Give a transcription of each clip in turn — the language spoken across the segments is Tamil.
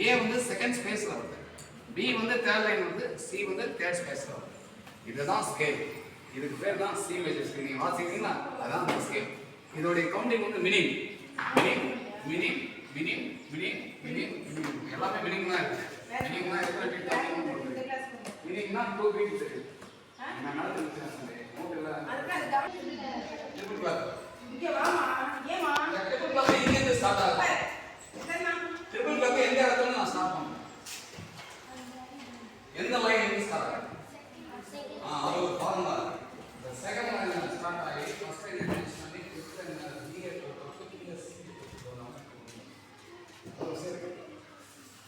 ஏ வந்து செகண்ட் ஸ்பேஸ்ல வருது, பி வந்து தேர்ட் லைன் வந்து, சி வந்து தேர்ட் ஸ்பேஸ்ல வருது. இதுதான் ஸ்கேல். இதுக்கு பேர் தான் சி மேஜர் ஸ்கேல். நீங்க வாசிக்கிறீங்களா, அதான் அந்த ஸ்கேல். இதோடைய கவுண்டிங் வந்து meaning meaning meaning meaning meaning meaning meaning எல்லாமே மினிங் தான் இருக்கு. மினிங் தான் எத்தனை பீட் தான் போடுது. மினிங்னா 2 பீட் இருக்கு. நான் நடந்து வச்சிருக்கேன் நோட்ல ட்ரிபிள் கிளாக் இங்க வாமா ஏமா ட்ரிபிள் கிளாக் இங்க இருந்து ஸ்டார்ட் ஆகுது. ட்ரிபிள் கிளாக் எந்த இடத்துல நான் ஸ்டார்ட் பண்ணேன், எந்த லைன் இருந்து ஸ்டார்ட் ஆகுது, அது ஒரு formula. the second line start ஆகி ஃபர்ஸ்ட் லைன் ஃபினிஷ் பண்ணி ஃபிஃப்த் லைன் நீங்க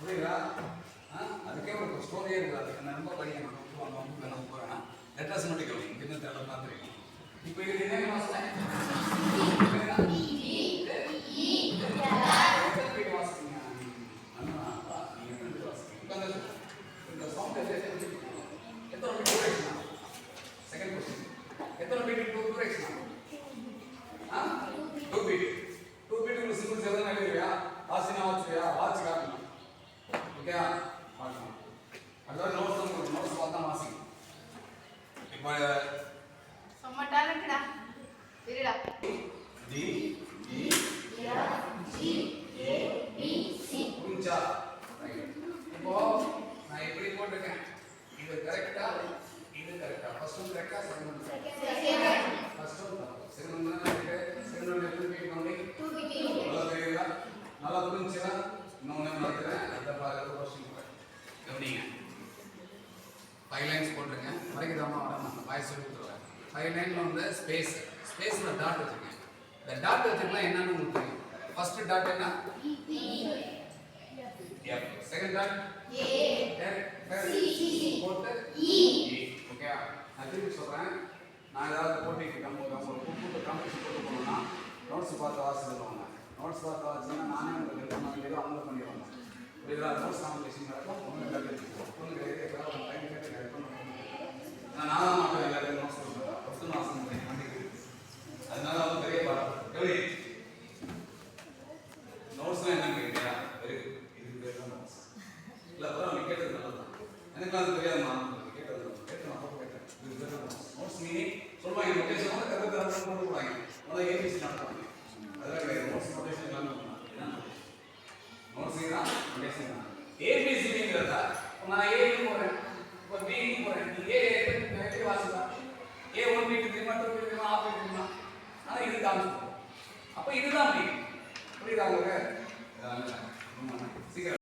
புரியுதா? அதுக்கே ஒரு ஸ்டோரியே இருக்குது. அதுக்கு நான் ரொம்ப படிக்கணும். நான் போகிறேன் லெட்டர்ஸ் மட்டும் கேட்கணும். இன்னும் தேவை தான் தெரியும். இப்போ இது என்ன வாசனை ஸ்பேஸ் ஸ்பேஸ்ல டாட் வச்சிருக்கேன். இந்த டாட் வச்சிருந்தா என்னன்னு உங்களுக்கு தெரியும். ஃபர்ஸ்ட் டாட் என்ன, F. Second dot A. Third C. போட்டு E. ஓகே, நான் திருப்பி சொல்றேன். நான் ஏதாவது போட்டிக்கு ஒரு கூப்பிட்டு காம்படிஷன் போட்டு போனோம்னா நோட்ஸ் பார்த்து வாசிடுவாங்க. நோட்ஸ் பார்த்து வாசிச்சா நானே உங்களுக்கு ரெண்டு மணி நேரம் அமௌண்ட் பண்ணிடுவாங்க. புரியுதா? நோட்ஸ் காம்படிஷன் நடக்கும். பொண்ணு கேட்க டைம் கேட்டு நான் மட்டும் எல்லாருக்கும் நோட்ஸ் கொடுப்பேன். ஃபஸ்ட்டு மாதம் அதனால வந்து பெரிய பாடம் எப்படி நோட்ஸ்லாம் என்னன்னு கேட்குறியா? Very good. இதுக்கு பேர் தான் நோட்ஸ். இல்லை அப்புறம் நீ கேட்டது நல்லதான். எனக்கு அது தெரியாதுமா, கேட்டது கேட்டு நான் கேட்டேன். இதுக்கு பேர் தான் நோட்ஸ். நோட்ஸ் மீனிங் சொல்லுவாங்க, நோட்டேஷன் வந்து கரெக்டாக போட்டு போடுவாங்க. அதான் ஏபிசி நடத்துவாங்க. அதெல்லாம் கிடையாது. நோட்ஸ் நோட்டேஷன் எல்லாமே என்ன நோட்ஸ் தான் நோட்டேஷன் தான். ஏபிசிங்கிறதா நான் ஏக்கு போகிறேன், இப்போ பிக்கு போகிறேன். நீ ஏ எப்படி வாசிக்கலாம்? ஏ 1 பீட் தெரியுமா, 2 பீட் தெரியுமா, ஆஃப் பீட் தெரியுமா? ஆனால் இது காமிச்சு அப்போ இதுதான் புரியுதா உங்களுக்கு?